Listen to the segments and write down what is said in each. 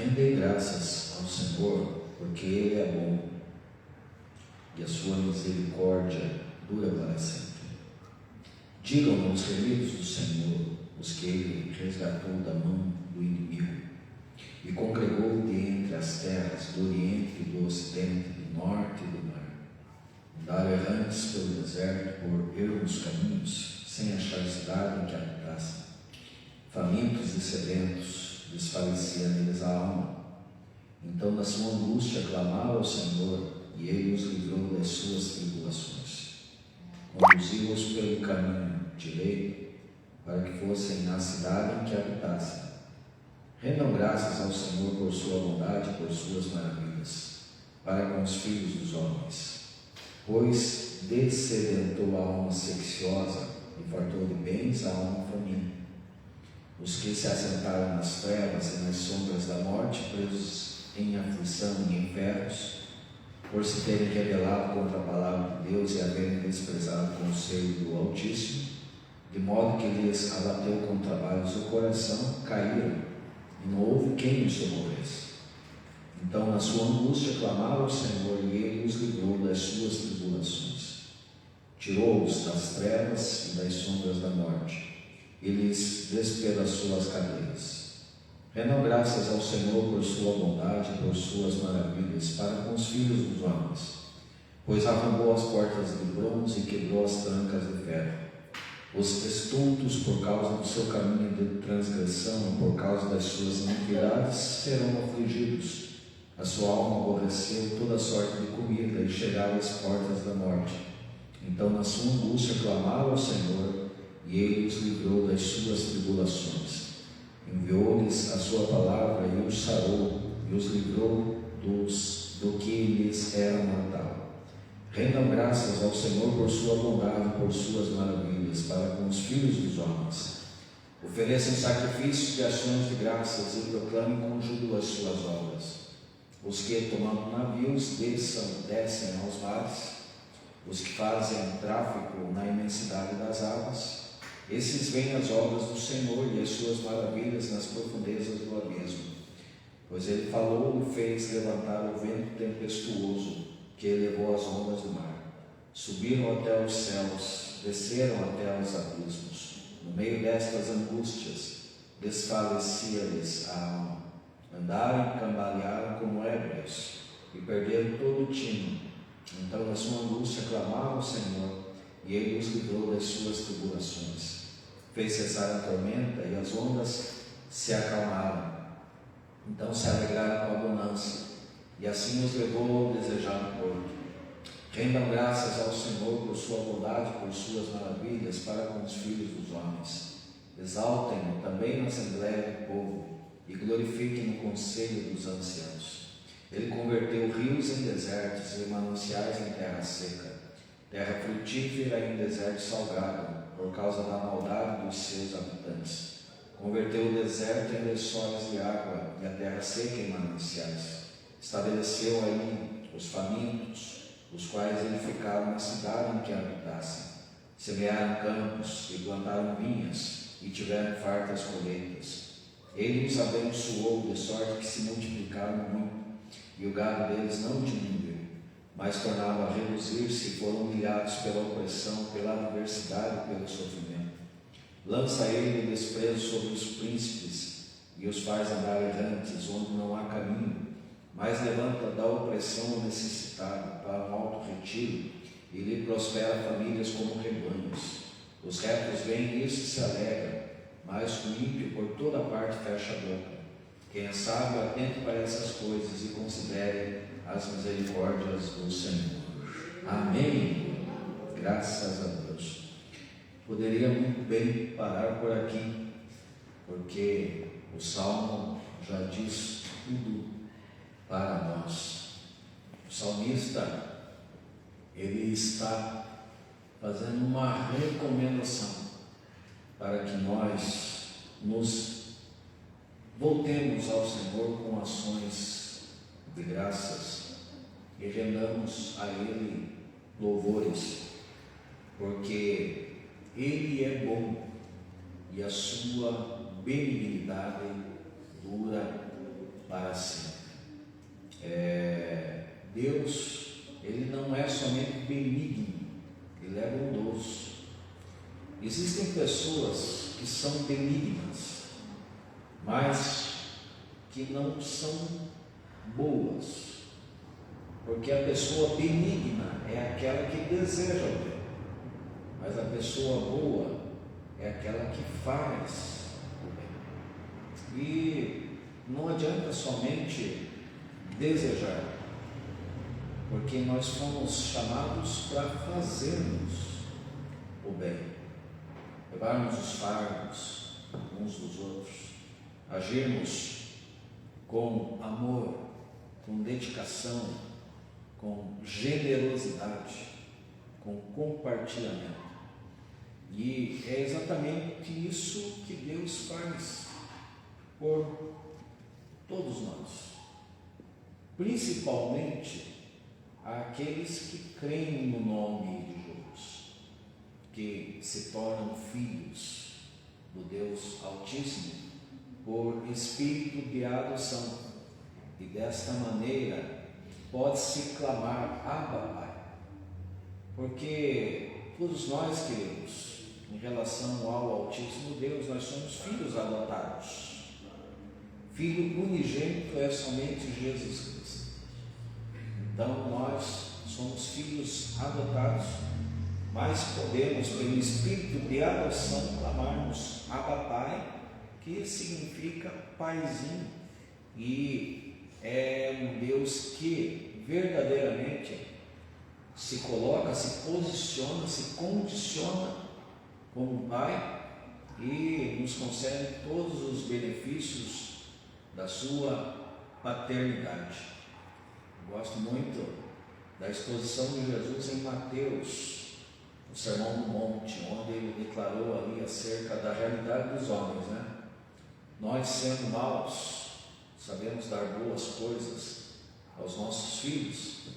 Rendei graças ao Senhor, porque Ele é bom, e a sua misericórdia dura para sempre. Digam os remidos do Senhor, os que Ele resgatou da mão do inimigo, e congregou de entre as terras do Oriente e do Ocidente, do Norte e do Mar. Andaram errantes pelo deserto por ermos caminhos, sem achar cidade em que habitassem. Famintos e sedentos, desfalecia neles a alma. Então, na sua angústia, clamaram ao Senhor, e Ele os livrou das suas tribulações. Conduziu-os pelo caminho de lei, para que fossem na cidade em que habitassem. Rendam graças ao Senhor por sua bondade e por suas maravilhas, para com os filhos dos homens. Pois dessedentou a alma secciosa e fartou de bens a alma faminta. Os que se assentaram nas trevas e nas sombras da morte, presos em aflição e em ferros, por se terem rebelado contra a palavra de Deus e haverem desprezado o conselho do Altíssimo, de modo que lhes abateu com trabalhos o coração, caíram, e não houve quem os socorresse. Então, na sua angústia, clamaram ao Senhor, e Ele os livrou das suas tribulações. Tirou-os das trevas e das sombras da morte, e lhes despedaçou as cadeias. Rendam graças ao Senhor por sua bondade e por suas maravilhas para com os filhos dos homens, pois arrombou as portas de bronze e quebrou as trancas de ferro. Os estultos, por causa do seu caminho de transgressão e por causa das suas iniquidades, serão afligidos. A sua alma aborreceu toda sorte de comida e chegaram às portas da morte. Então, na sua angústia, clamaram ao Senhor, e Ele os livrou das suas tribulações. Enviou-lhes a sua palavra e os sarou, e os livrou do que lhes era mortal. Rendam graças ao Senhor por sua bondade e por suas maravilhas para com os filhos dos homens. Ofereçam sacrifícios de ações de graças e proclamem com júbilo as suas obras. Os que, tomando navios, descem aos mares, os que fazem tráfico na imensidade das águas, esses veem as obras do Senhor e as suas maravilhas nas profundezas do abismo. Pois Ele falou e fez levantar o vento tempestuoso, que elevou as ondas do mar. Subiram até os céus, desceram até os abismos. No meio destas angústias, desfalecia-lhes a alma. Andaram e cambalearam como ébrios, e perderam todo o tino. Então, na sua angústia, clamaram ao Senhor, e Ele os livrou das suas tribulações. Fez cessar a tormenta, e as ondas se acalmaram. Então se alegraram com a bonança, e assim os levou ao desejado porto. Rendam graças ao Senhor por sua bondade e por suas maravilhas para com os filhos dos homens. Exaltem-no também na assembléia do povo, e glorifiquem no conselho dos anciãos. Ele converteu rios em desertos e mananciais em terra seca, terra frutífera em deserto salgado, por causa da maldade dos seus habitantes. Converteu o deserto em lençóis de água e a terra seca em mananciais. Estabeleceu aí os famintos, os quais edificaram na cidade em que habitassem. Semearam campos e plantaram vinhas e tiveram fartas colheitas. Ele os abençoou de sorte que se multiplicaram muito, e o gado deles não diminuiu, mas tornava a reduzir-se e foram humilhados pela opressão, pela adversidade e pelo sofrimento. Lança ele o desprezo sobre os príncipes e os faz andar errantes onde não há caminho, mas levanta da opressão o necessitado para um alto retiro e lhe prospera famílias como rebanhos. Os retos veem isso e se alegram, mas o ímpio por toda parte fecha a boca. Quem é sábio, atente para essas coisas e considere as misericórdias do Senhor. Amém. Graças a Deus. Poderia muito bem parar por aqui, porque o Salmo já diz tudo para nós. O salmista, ele está fazendo uma recomendação para que nós nos voltemos ao Senhor com ações de graças e rendamos a Ele louvores, porque Ele é bom e a sua benignidade dura para sempre. Deus, Ele não é somente benigno, Ele é bondoso. Existem pessoas que são benignas, mas que não são boas, porque a pessoa benigna é aquela que deseja o bem, mas a pessoa boa é aquela que faz o bem. E não adianta somente desejar, porque nós fomos chamados para fazermos o bem, levarmos os fardos uns dos outros, agirmos com amor, com dedicação, com generosidade, com compartilhamento. E é exatamente isso que Deus faz por todos nós, principalmente aqueles que creem no nome de Jesus, que se tornam filhos do Deus Altíssimo por espírito de adoção, e desta maneira pode-se clamar Abba, Pai, porque todos nós, queridos, em relação ao Altíssimo Deus, nós somos filhos adotados. Filho unigênito é somente Jesus Cristo. Então nós somos filhos adotados, mas podemos, pelo Espírito de adoção, clamarmos Abba, Pai, que significa paizinho, e é um Deus que verdadeiramente se coloca, se posiciona, se condiciona como Pai e nos concede todos os benefícios da sua paternidade. Gosto muito da exposição de Jesus em Mateus, no Sermão do Monte, onde ele declarou ali acerca da realidade dos homens, né? Nós, sendo maus, sabemos dar boas coisas aos nossos filhos,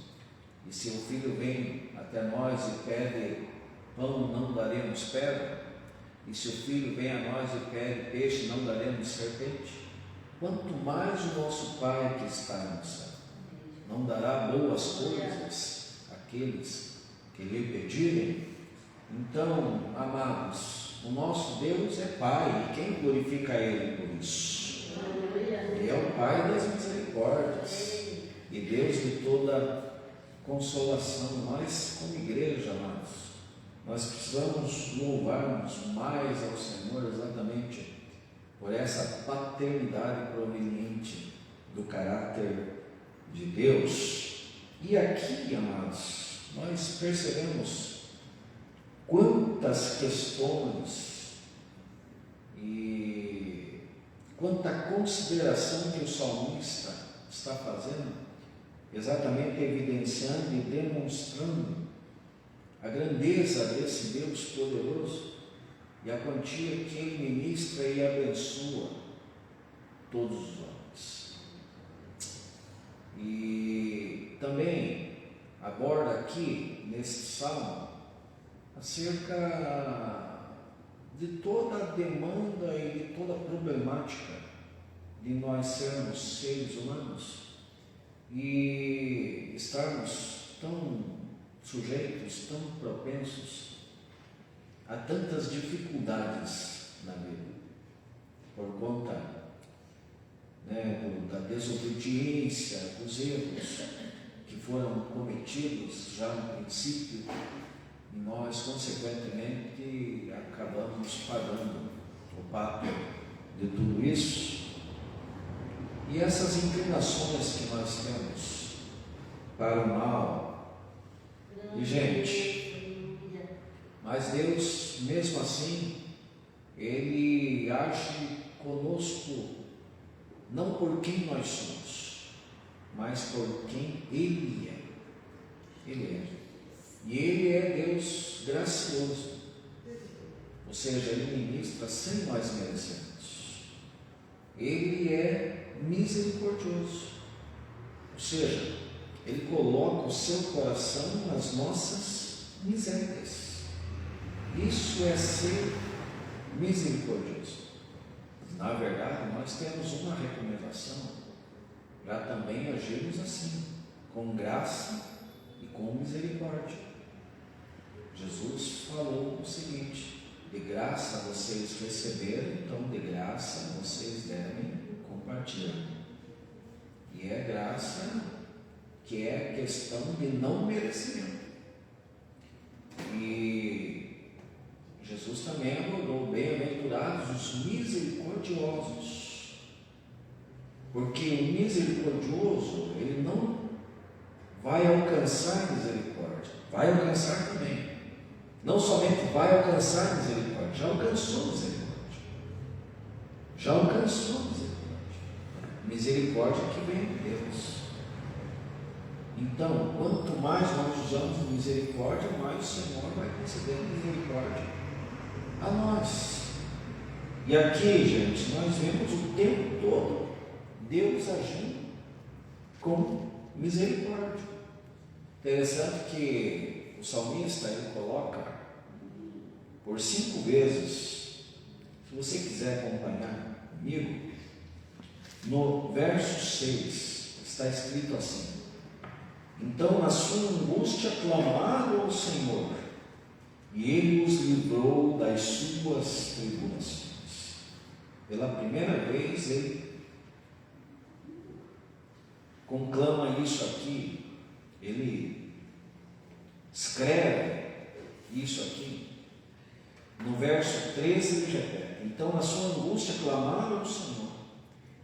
e se o filho vem até nós e pede pão, não daremos pedra, e se o filho vem a nós e pede peixe, não daremos serpente. Quanto mais o nosso Pai que está no céu não dará boas coisas àqueles que lhe pedirem. Então, amados, o nosso Deus é Pai, e quem glorifica Ele por isso? Ele é o Pai das misericórdias e Deus de toda consolação. Nós, como igreja, amados, nós precisamos louvarmos mais ao Senhor exatamente por essa paternidade proveniente do caráter de Deus. E aqui, amados, nós percebemos quantas questões e quanta consideração que o salmista está fazendo, exatamente evidenciando e demonstrando a grandeza desse Deus poderoso e a quantia que Ele ministra e abençoa todos os homens. E também aborda aqui, nesse salmo, acerca de toda a demanda e de toda a problemática de nós sermos seres humanos e estarmos tão sujeitos, tão propensos a tantas dificuldades na vida, por conta da desobediência, dos erros que foram cometidos já no princípio, e nós, consequentemente, acabamos pagando o pato de tudo isso. E essas inclinações que nós temos para o mal, e gente, mas Deus, mesmo assim, Ele age conosco, não por quem nós somos, mas por quem Ele é. Ele é. E Ele é Deus gracioso, ou seja, Ele ministra sem nós merecermos. Ele é misericordioso, ou seja, Ele coloca o seu coração nas nossas misérias. Isso é ser misericordioso. Na verdade, nós temos uma recomendação já também agimos assim, com graça e com misericórdia. Jesus falou o seguinte: de graça vocês receberam, então de graça vocês devem compartilhar. E é graça que é questão de não merecimento. E Jesus também abordou: bem-aventurados os misericordiosos, porque o misericordioso, ele não vai alcançar misericórdia, vai alcançar também. Não somente vai alcançar misericórdia, já alcançou misericórdia. Já alcançou misericórdia. Misericórdia que vem de Deus. Então, quanto mais nós usamos misericórdia, mais o Senhor vai conceder misericórdia a nós. E aqui, gente, nós vemos o tempo todo Deus agindo com misericórdia. Interessante que o salmista, ele coloca por 5 vezes, se você quiser acompanhar comigo, no verso 6 está escrito assim: então na sua angústia clamaram ao Senhor, e Ele os livrou das suas tribulações. Pela primeira vez ele conclama isso aqui, ele escreve isso aqui. No verso 13 ele repete: então na sua angústia clamaram ao Senhor,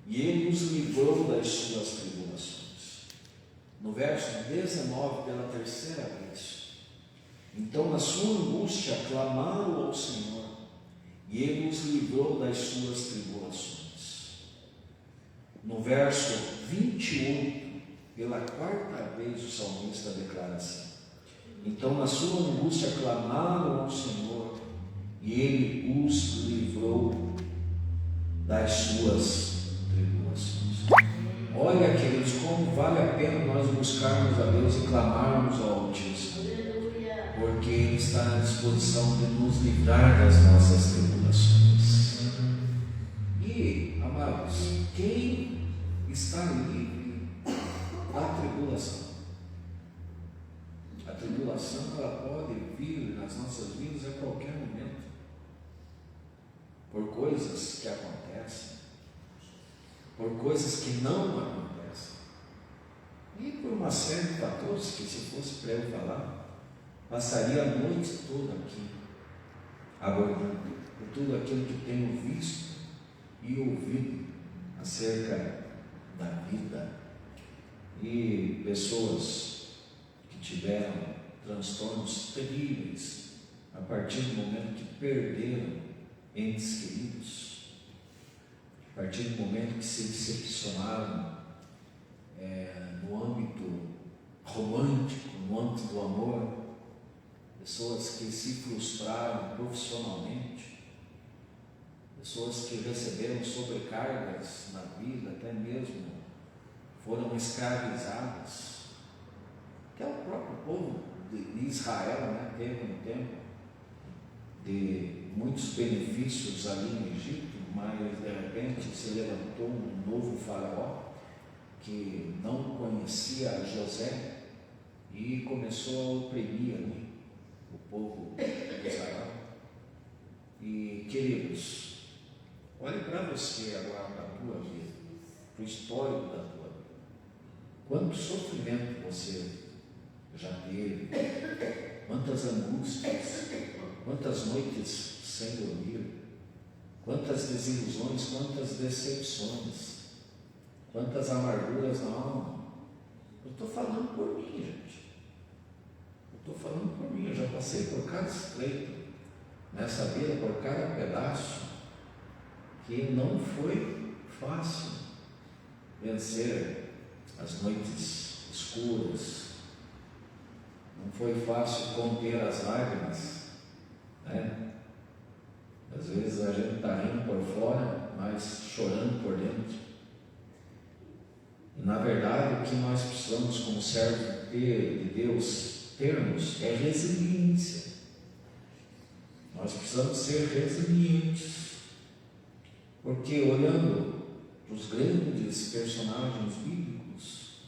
e Ele os livrou das suas tribulações. No verso 19, pela terceira vez: então na sua angústia clamaram ao Senhor, e Ele os livrou das suas tribulações. No verso 28, pela quarta vez o salmista declara assim: então na sua angústia clamaram ao Senhor, e Ele os livrou das suas tribulações. Olha, queridos, como vale a pena nós buscarmos a Deus e clamarmos ao Altíssimo, porque Ele está à disposição de nos livrar das nossas tribulações. E, amados, quem está livre da tribulação? A tribulação, ela pode vir nas nossas vidas a qualquer momento, por coisas que acontecem, por coisas que não acontecem, e por uma série de fatores que, se fosse para eu falar, passaria a noite toda aqui abordando por tudo aquilo que tenho visto e ouvido acerca da vida, e pessoas que tiveram transtornos terríveis a partir do momento que perderam entes queridos, a partir do momento que se decepcionaram no âmbito romântico, no âmbito do amor, pessoas que se frustraram profissionalmente, pessoas que receberam sobrecargas na vida, até mesmo foram escravizadas. Até o próprio povo de Israel, teve um tempo de muitos benefícios ali no Egito, mas de repente se levantou um novo faraó que não conhecia José e começou a oprimir ali o povo de Israel. E, queridos, olhe para você agora, para a tua vida, para o histórico da tua vida. Quanto sofrimento você já teve, quantas angústias, quantas noites sem dormir, quantas desilusões, quantas decepções, quantas amarguras na alma. Eu estou falando por mim, gente. Eu estou falando por mim. Eu já passei por cada estreito nessa vida, por cada pedaço, que não foi fácil vencer as noites escuras. Não foi fácil conter as lágrimas, Às vezes a gente está rindo por fora, mas chorando por dentro. E, na verdade, o que nós precisamos, como servos de Deus, termos é resiliência. Nós precisamos ser resilientes, porque olhando os grandes personagens bíblicos,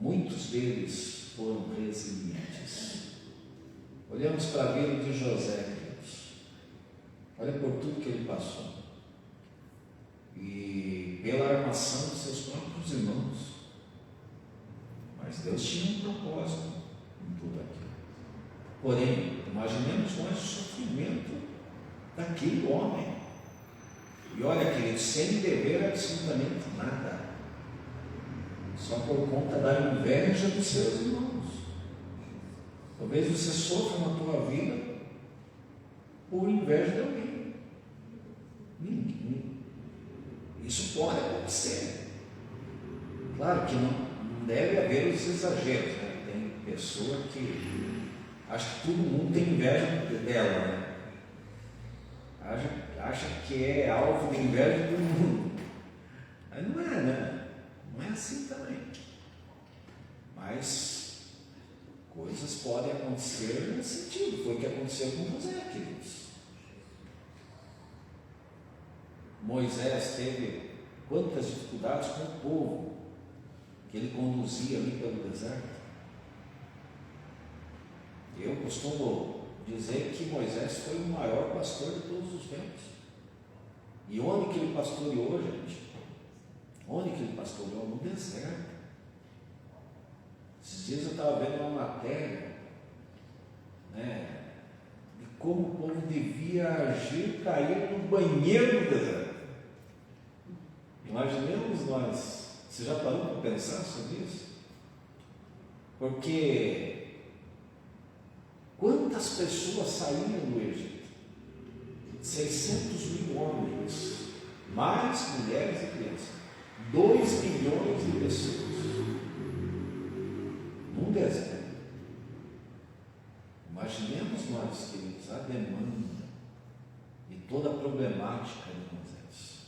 muitos deles foram resilientes. Olhamos para a vida de José, Deus. Olha por tudo que ele passou. E pela armação de seus próprios irmãos. Mas Deus tinha um propósito em tudo aquilo. Porém, imaginemos nós o sofrimento daquele homem. E olha, querido, sem dever absolutamente nada. Só por conta da inveja dos seus irmãos. Talvez você sofra na tua vida por inveja de alguém. Isso pode acontecer. Claro que não deve haver os exageros, né? Tem pessoa que acha que todo mundo tem inveja dela, né? Acha que é alvo de inveja de todo mundo. Mas não é, né? Não é assim também. Mas coisas podem acontecer nesse sentido. Foi o que aconteceu com José, queridos. Moisés teve quantas dificuldades com o povo que ele conduzia ali pelo deserto. Eu costumo dizer que Moisés foi o maior pastor de todos os tempos. E onde que ele pastoreou, gente? Onde que ele pastoreou? No deserto. Esses dias eu estava vendo uma matéria, né, de como o povo devia agir para ir no banheiro do deserto. Imaginemos nós. Você já parou para pensar sobre isso? Porque quantas pessoas saíram do Egito? 600.000 homens, mais mulheres e crianças, 2 milhões de pessoas, num deserto. Imaginemos nós, queridos, a demanda e toda a problemática de Moisés,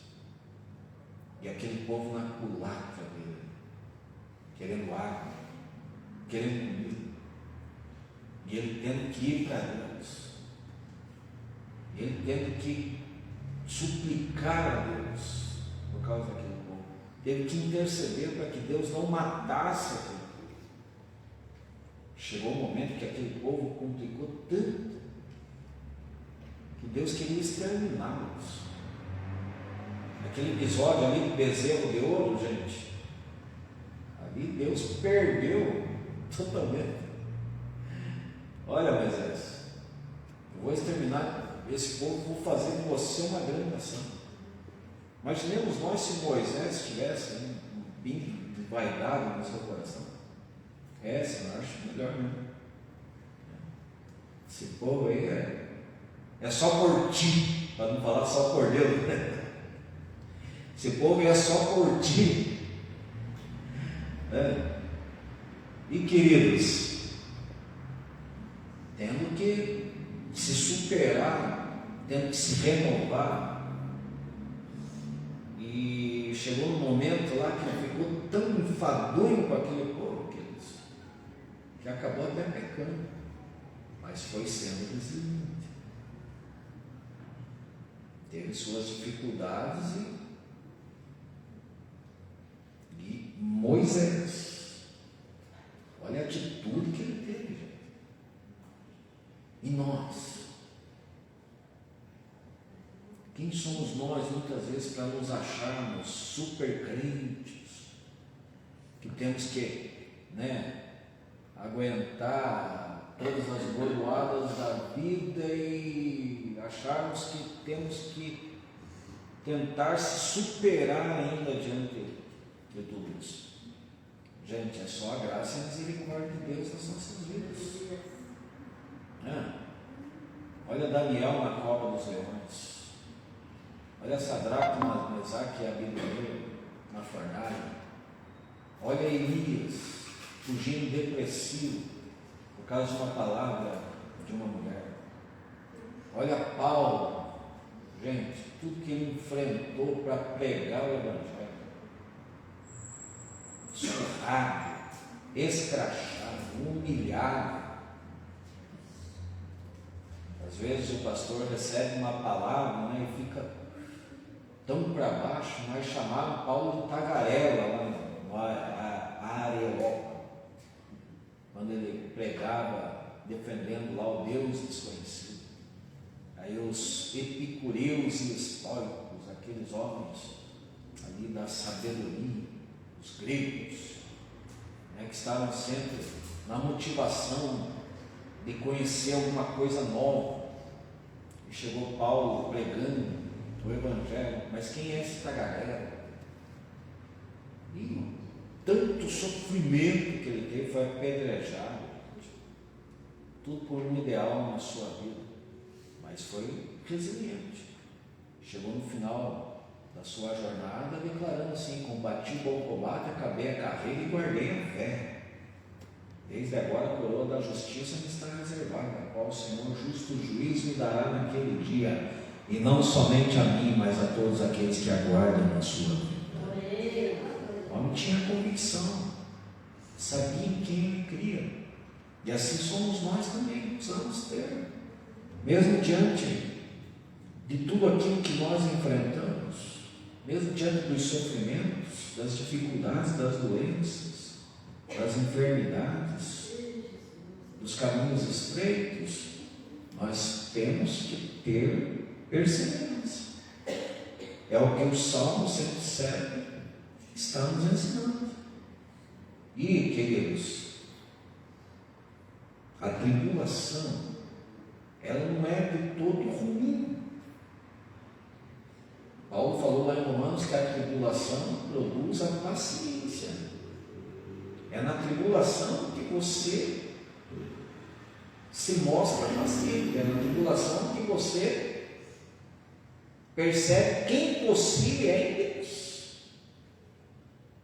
e aquele povo na culatra dele, querendo água, querendo comida, e ele tendo que ir para Deus, ele tendo que suplicar a Deus por causa daquele povo, teve que interceder para que Deus não matasse aquele povo. Chegou um momento que aquele povo complicou tanto que Deus queria exterminá-los. Aquele episódio ali do bezerro de ouro, gente, ali Deus perdeu totalmente. Olha, Moisés, eu vou exterminar esse povo, vou fazer de você uma grande nação. Imaginemos nós se Moisés tivesse um pingo de vaidade no seu coração. Essa eu acho melhor mesmo. Esse povo aí é só por ti, para não falar só por Deus. Esse povo é só por ti. E queridos, tendo que se superar, tendo que se renovar, e chegou um momento lá que ele ficou tão enfadonho com aquele povo, queridos, que acabou até pecando, mas foi sendo resiliente. Teve suas dificuldades e Moisés, olha a atitude que ele teve, gente. E nós? Quem somos nós muitas vezes para nos acharmos super crentes, que temos que, aguentar todas as bordoadas da vida e acharmos que temos que tentar se superar ainda diante de tudo isso? Gente, é só a graça e a misericórdia de Deus nas nossas vidas. Olha Daniel na cova dos leões. Olha Sadraque, Mesaque e Abednego na fornalha. Olha Elias fugindo depressivo por causa de uma palavra de uma mulher. Olha Paulo, gente, tudo que ele enfrentou para pregar o Evangelho. Surrado, escrachado, humilhado. Às vezes o pastor recebe uma palavra, e fica tão para baixo, mas chamaram Paulo de tagarela lá na Areópago, quando ele pregava defendendo lá o Deus desconhecido. Aí os epicureus e estoicos, aqueles homens ali da sabedoria, os gregos, que estavam sempre na motivação de conhecer alguma coisa nova, e chegou Paulo pregando o Evangelho, mas quem é esse tagarela? E tanto sofrimento que ele teve, foi apedrejado, tudo por um ideal na sua vida, mas foi resiliente. Chegou no final da sua jornada declarando assim: combati o bom combate, acabei a carreira e guardei a fé. Desde agora a coroa da justiça me está reservada, a qual o Senhor justo juiz me dará naquele dia, e não somente a mim, mas a todos aqueles que aguardam na sua vida. O homem tinha convicção, sabia em quem ele cria, e assim somos nós também, precisamos ter, mesmo diante de tudo aquilo que nós enfrentamos, mesmo diante dos sofrimentos, das dificuldades, das doenças, das enfermidades, dos caminhos estreitos, nós temos que ter perseverança. É o que o Salmo 107 está nos ensinando. E, queridos, a tribulação, ela não é de todo ruim. Paulo falou lá em Romanos que a tribulação produz a paciência. É na tribulação que você se mostra paciente, é na tribulação que você percebe quem você é em Deus.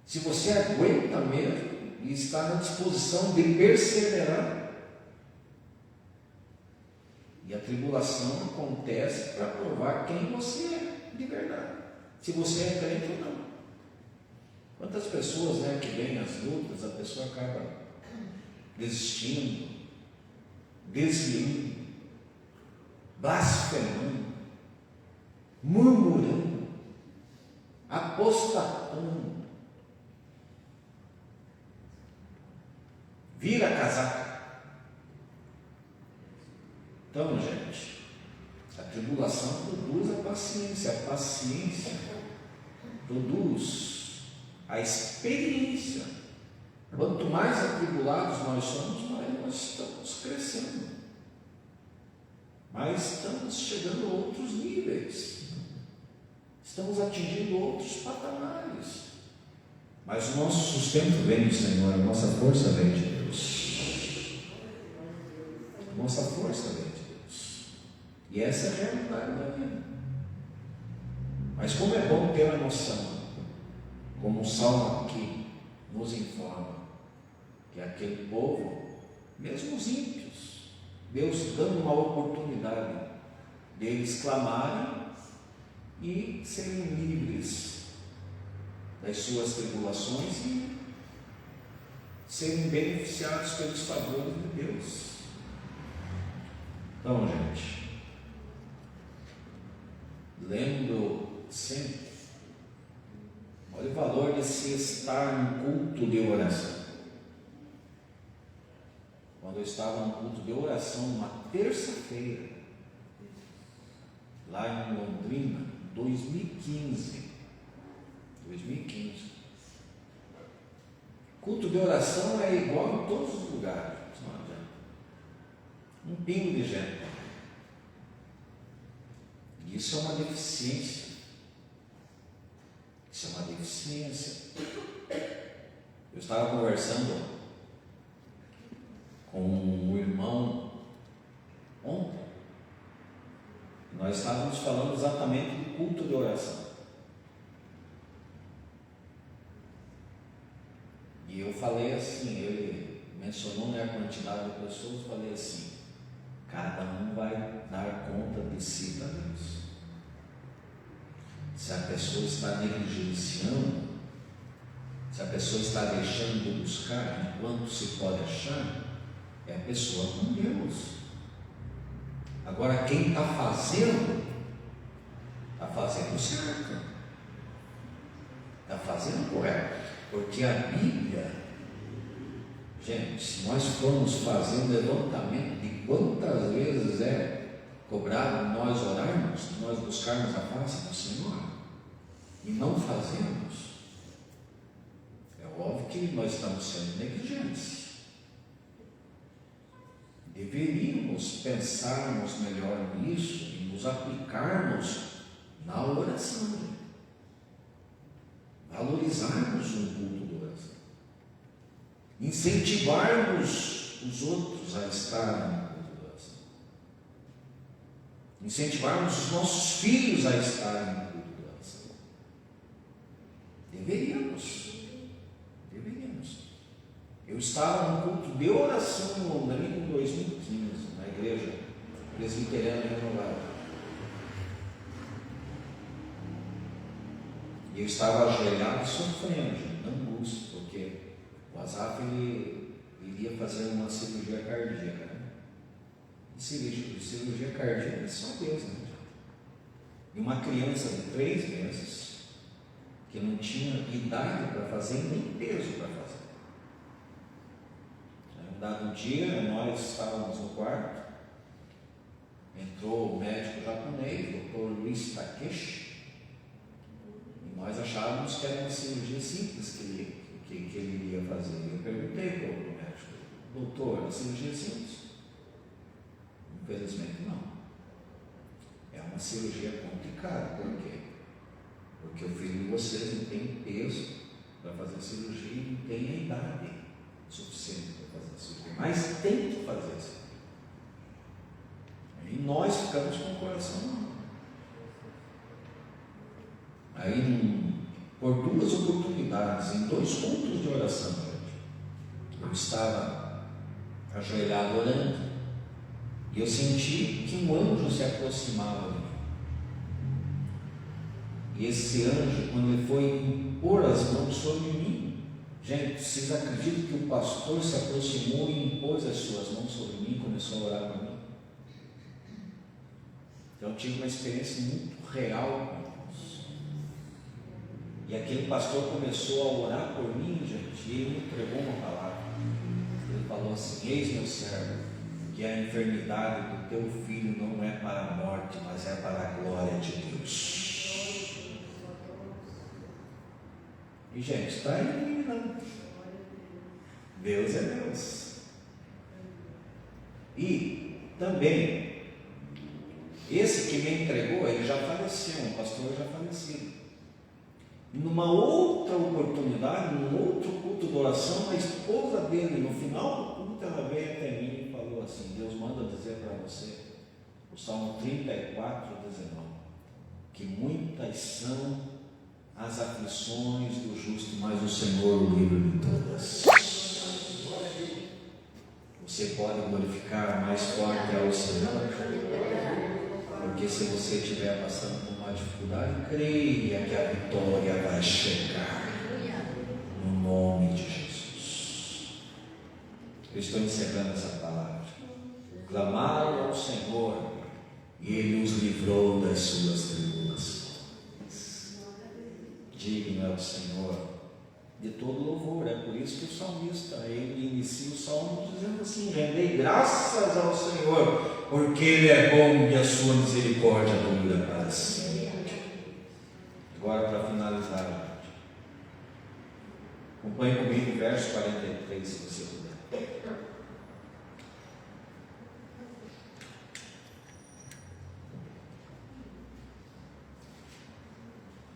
Se você aguenta mesmo e está na disposição de perseverar. E a tribulação acontece para provar quem você é de verdade, se você é crente ou não. Quantas pessoas que vêm às lutas, a pessoa acaba desistindo, desviando, blasfemando, murmurando, apostatando, vira a casaca. Então, gente, a tribulação produz a paciência produz a experiência. Quanto mais atribulados nós somos, mais nós estamos crescendo, mais estamos chegando a outros níveis, estamos atingindo outros patamares. Mas o nosso sustento vem do Senhor, a nossa força vem de Deus. A nossa força vem de Deus. E essa é a realidade da vida. Mas como é bom ter a noção, como o Salmo aqui nos informa, que aquele povo, mesmo os ímpios, Deus dando uma oportunidade deles clamarem e serem livres das suas tribulações e serem beneficiados pelos favores de Deus. Então, gente, lembro sempre, olha o valor de se estar num culto de oração. Quando eu estava num culto de oração, uma terça-feira, lá em Londrina, 2015. Culto de oração é igual em todos os lugares, não adianta. Um pingo de gente. Isso é uma deficiência. Isso é uma deficiência. Eu estava conversando com um irmão ontem. Nós estávamos falando exatamente do culto de oração. E eu falei assim, ele mencionou a quantidade de pessoas, falei assim: cada um vai dar conta de si para Deus. Se a pessoa está negligenciando, se a pessoa está deixando de buscar enquanto se pode achar, é a pessoa com Deus. Agora, quem está fazendo certo. fazendo correto. Porque a Bíblia, gente, se nós formos fazer um levantamento de quantas vezes é cobrado nós orarmos, nós buscarmos a face do Senhor, e não fazemos, é óbvio que nós estamos sendo negligentes. Deveríamos pensarmos melhor nisso e nos aplicarmos na oração, valorizarmos um culto de oração, incentivarmos os outros a estarem no culto de oração, incentivarmos os nossos filhos a estarem no culto de oração. Deveríamos. Eu estava no culto de oração em Londrina em 2015, na igreja presbiteriana renovada. E eu estava ajoelhado sofrendo, gente, não angústia, porque o Azaf ele iria fazer uma cirurgia cardíaca, né? E cirurgia cardíaca é só Deus, né? E uma criança de 3 meses, que não tinha idade para fazer nem peso para fazer. Um dado dia, nós estávamos no quarto, entrou o médico japonês, o Dr. Luiz Takeshi, e nós achávamos que era uma cirurgia simples que ele iria fazer. Eu perguntei para o médico: doutor, a cirurgia é simples? Infelizmente não. É uma cirurgia complicada. Por quê? Porque o filho de vocês não tem peso para fazer a cirurgia e não tem a idade suficiente para fazer a cirurgia, mas tem que fazer a cirurgia. E nós ficamos com o coração na mão. Aí, por 2 oportunidades, em 2 cultos de oração, eu estava ajoelhado orando, e eu senti que um anjo se aproximava de mim. E esse anjo, quando ele foi impor as mãos sobre mim, gente, vocês acreditam que o pastor se aproximou e impôs as suas mãos sobre mim e começou a orar por mim? Então eu tive uma experiência muito real com Deus. E aquele pastor começou a orar por mim, gente, e ele me entregou uma palavra. Ele falou assim: eis, meu servo, que a enfermidade do teu filho não é para a morte, mas é para a glória de Deus. E gente, está aí, não. Deus é Deus. E também, esse que me entregou, ele já faleceu, um pastor já falecido. Numa outra oportunidade, num outro culto de oração, a esposa dele, no final do culto, ela veio até mim e falou assim: Deus manda dizer para você, o Salmo 34, 19, que muitas são as aflições do justo, mas o Senhor o livra de todas. Você pode glorificar mais forte ao Senhor, porque se você estiver passando por uma dificuldade, creia que a vitória vai chegar, no nome de Jesus. Eu estou encerrando essa palavra. Clamaram ao Senhor e Ele os livrou das suas tribulações. Digno é o Senhor de todo louvor. É por isso que o salmista, ele inicia o salmo dizendo assim: rendei graças ao Senhor, porque Ele é bom e a sua misericórdia dura para sempre. Agora, para finalizar, acompanhe comigo o verso 43, se você puder.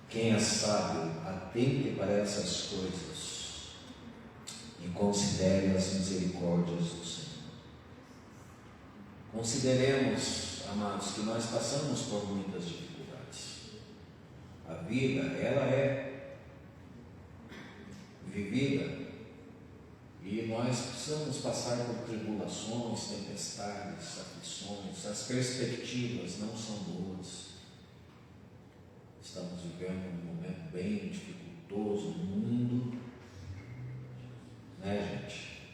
Quem é sábio, atente para essas coisas e considere as misericórdias do Senhor. Consideremos, amados, que nós passamos por muitas dificuldades. A vida, ela é vivida e nós precisamos passar por tribulações, tempestades, aflições. As perspectivas não são boas. Estamos vivendo um momento bem dificultoso no mundo, né, gente?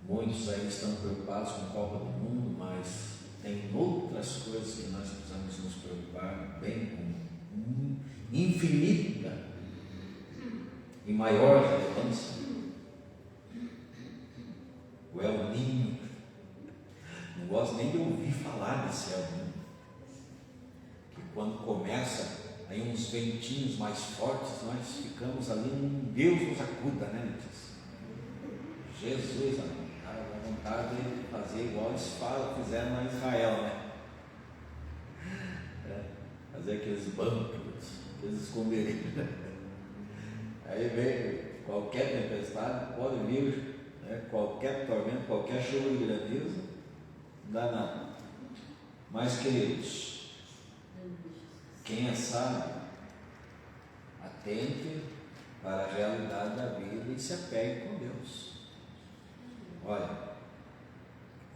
Muitos aí estão preocupados com a Copa do Mundo, mas tem outras coisas que nós precisamos nos preocupar bem com infinita em maior relevância? O El Ninho. Não gosto nem de ouvir falar desse El Ninho. Que quando começa aí uns ventinhos mais fortes, nós ficamos ali, Deus nos acuda, né, Letícia? Jesus, amém. Dá vontade de fazer igual eles fizeram lá em Israel, né? Fazer aqueles bancos, aqueles esconderijos. Aí vem qualquer tempestade, pode vir, né? Qualquer tormento, qualquer chuva de granizo, não dá nada. Mas, queridos, quem é sábio, atente para a realidade da vida e se apegue com Deus. Olha,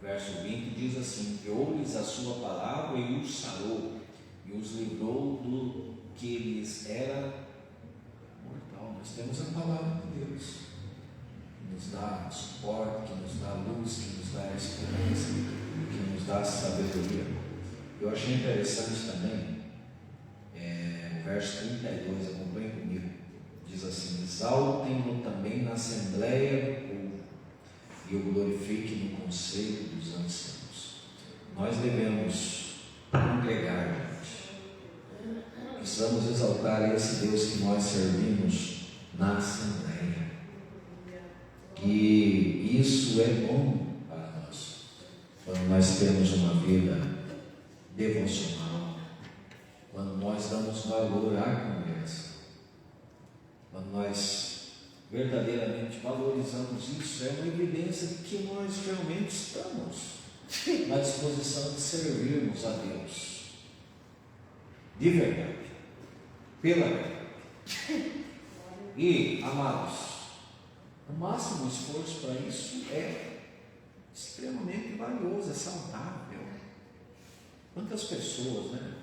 verso 20 diz assim: deu-lhes a sua palavra e os sarou, e os livrou do que lhes era mortal. Nós temos a palavra de Deus, que nos dá suporte, que nos dá luz, que nos dá esperança, que nos dá sabedoria. Eu achei interessante também, o verso 32, acompanhe comigo, diz assim: exaltem-no também na assembleia do povo, e o glorifique no conselho dos anciãos. Nós devemos congregar, gente. Precisamos exaltar esse Deus que nós servimos na assembleia. E isso é bom para nós, quando nós temos uma vida devocional, quando nós damos valor à conversa, quando nós verdadeiramente valorizamos isso, é uma evidência de que nós realmente estamos na disposição de servirmos a Deus de verdade, pela verdade. E, amados, o máximo esforço para isso é extremamente valioso, é saudável. Quantas pessoas, né,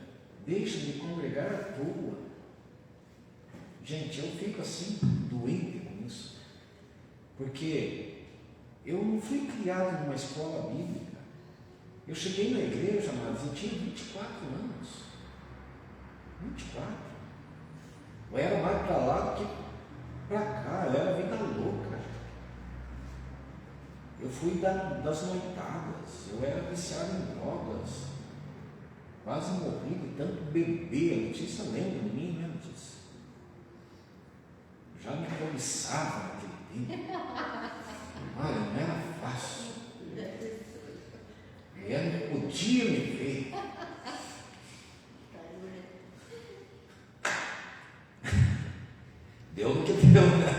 deixam de congregar à toa? Gente, eu fico assim, doente com isso, porque eu não fui criado numa escola bíblica. Eu cheguei na igreja, mas eu tinha 24 anos. 24. Eu era mais para lá do que para cá, eu era vida louca. Eu fui das noitadas, eu era viciado em drogas, quase morri de tanto beber. A Letícia lembra de mim, né, Letícia? Já me cobiçava naquele tempo. Olha, não era fácil. Ela não podia me ver. Deu no que deu, né?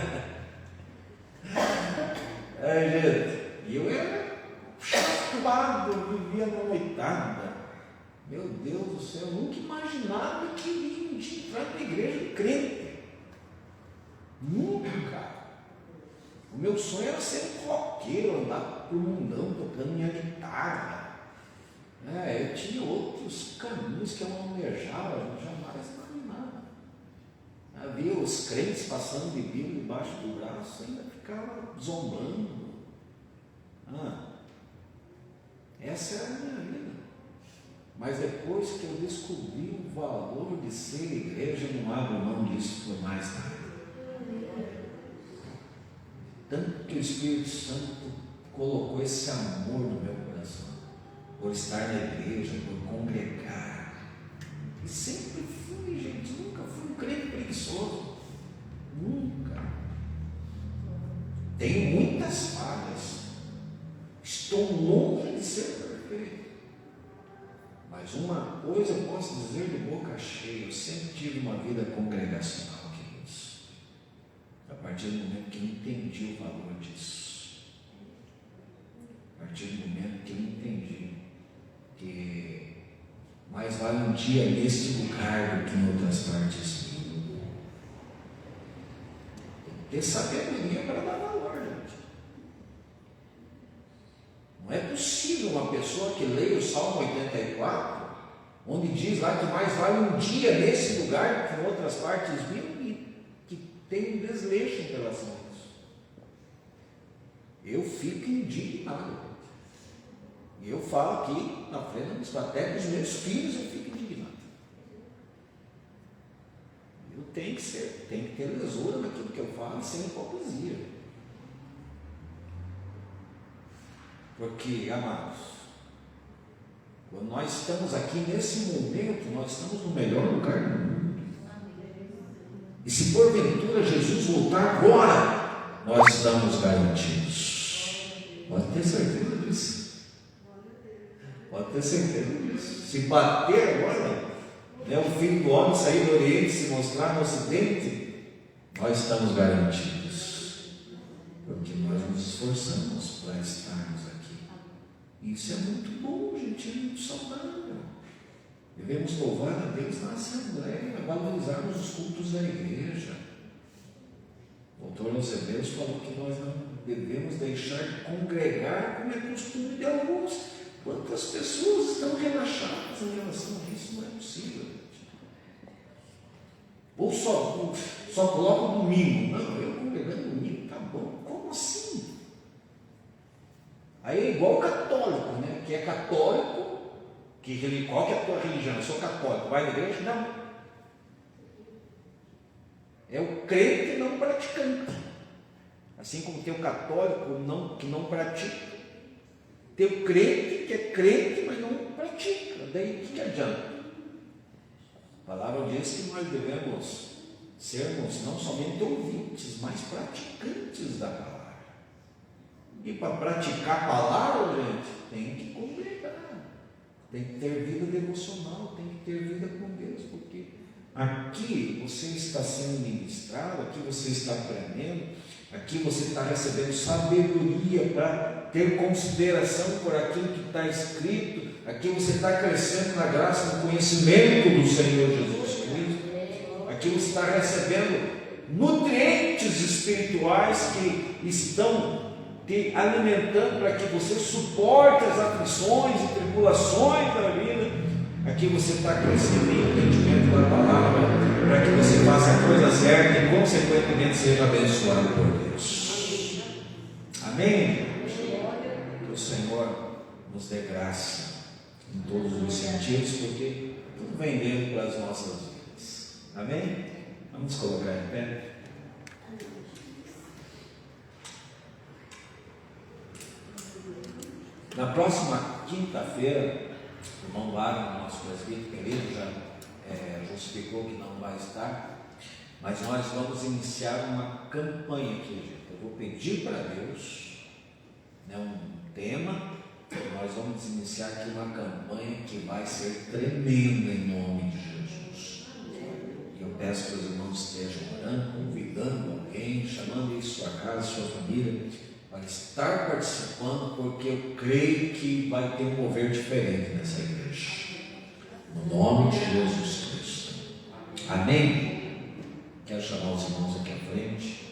Gente, e eu era chapado, vivia na noitada. Meu Deus do céu, eu nunca imaginava que iria um dia entrar na igreja crente. Nunca. O meu sonho era ser um roqueiro, andar por mundão tocando minha guitarra. Eu tinha outros caminhos que eu almejava, eu jamais imaginava. Havia os crentes passando de Bíblia debaixo do braço, ainda ficava zombando. Essa era a minha vida. Mas depois que eu descobri o valor de ser igreja, eu não abro mão disso por mais nada. Tanto que o Espírito Santo colocou esse amor no meu coração, por estar na igreja, por congregar. E sempre fui, gente, nunca fui um crente preguiçoso. Nunca. Tenho muitas falhas. Estou longe de ser perfeito. Mas uma coisa eu posso dizer de boca cheia: eu sempre tive uma vida congregacional. A partir do momento que eu entendi o valor disso, a partir do momento que eu entendi que mais vale um dia nesse lugar do que em outras partes do mundo, ter sabedoria para dar valor, gente. Não é possível uma pessoa que leia o Salmo 84, onde diz lá que mais vale um dia nesse lugar do que em outras partes do mundo, tem um desleixo em relação a isso. Eu fico indignado. E eu falo aqui na frente, até dos meus filhos eu fico indignado. Meu tem que ter lisura naquilo que eu falo, sem hipocrisia. Porque, amados, quando nós estamos aqui nesse momento, nós estamos no melhor lugar do mundo. E se porventura Jesus voltar agora, nós estamos garantidos. Pode ter certeza disso. Pode ter certeza disso. Se bater agora, o Filho do Homem sair do Oriente e se mostrar no Ocidente, nós estamos garantidos. Porque nós nos esforçamos para estarmos aqui. Isso é muito bom, gente, é muito saudável. Devemos louvar a Deus na Assembleia, valorizarmos os cultos da igreja. O autor aos Hebreus falou que nós não devemos deixar de congregar como é costume de alguns. Quantas pessoas estão relaxadas em relação a isso? Não é possível. Ou só coloca o domingo. Não, eu congregando domingo, tá bom. Como assim? Aí é igual o católico, né? Que é católico, qual que é a tua religião? Eu sou católico, vai na igreja? Não. É o crente não praticante. Assim como tem o católico que não pratica, tem o crente que é crente, mas não pratica. Daí o que adianta? A palavra diz que nós devemos sermos não somente ouvintes, mas praticantes da palavra. E para praticar a palavra, gente, tem que congregar, tem que ter vida devocional, tem que ter vida com Deus, porque aqui você está sendo ministrado, aqui você está aprendendo, aqui você está recebendo sabedoria para ter consideração por aquilo que está escrito, aqui você está crescendo na graça, no conhecimento do Senhor Jesus Cristo, aqui você está recebendo nutrientes espirituais que estão te alimentando para que você suporte as aflições e tribulações da vida. Aqui você está crescendo em entendimento da palavra, para que você faça a coisa certa e consequentemente seja abençoado por Deus. Amém? Que o Senhor nos dê graça em todos os sentidos, porque tudo vem dentro para as nossas vidas. Amém? Vamos colocar em pé. Na próxima quinta-feira, o irmão Wagner, nosso presbítero querido, já justificou que não vai estar, mas nós vamos iniciar uma campanha aqui, gente. Eu vou pedir para Deus, um tema, nós vamos iniciar aqui uma campanha que vai ser tremenda em nome de Jesus. E eu peço que os irmãos estejam orando, convidando alguém, chamando em sua casa, sua família, para estar participando, porque eu creio que vai ter um mover diferente nessa igreja. No nome de Jesus Cristo. Amém? Quero chamar os irmãos aqui à frente.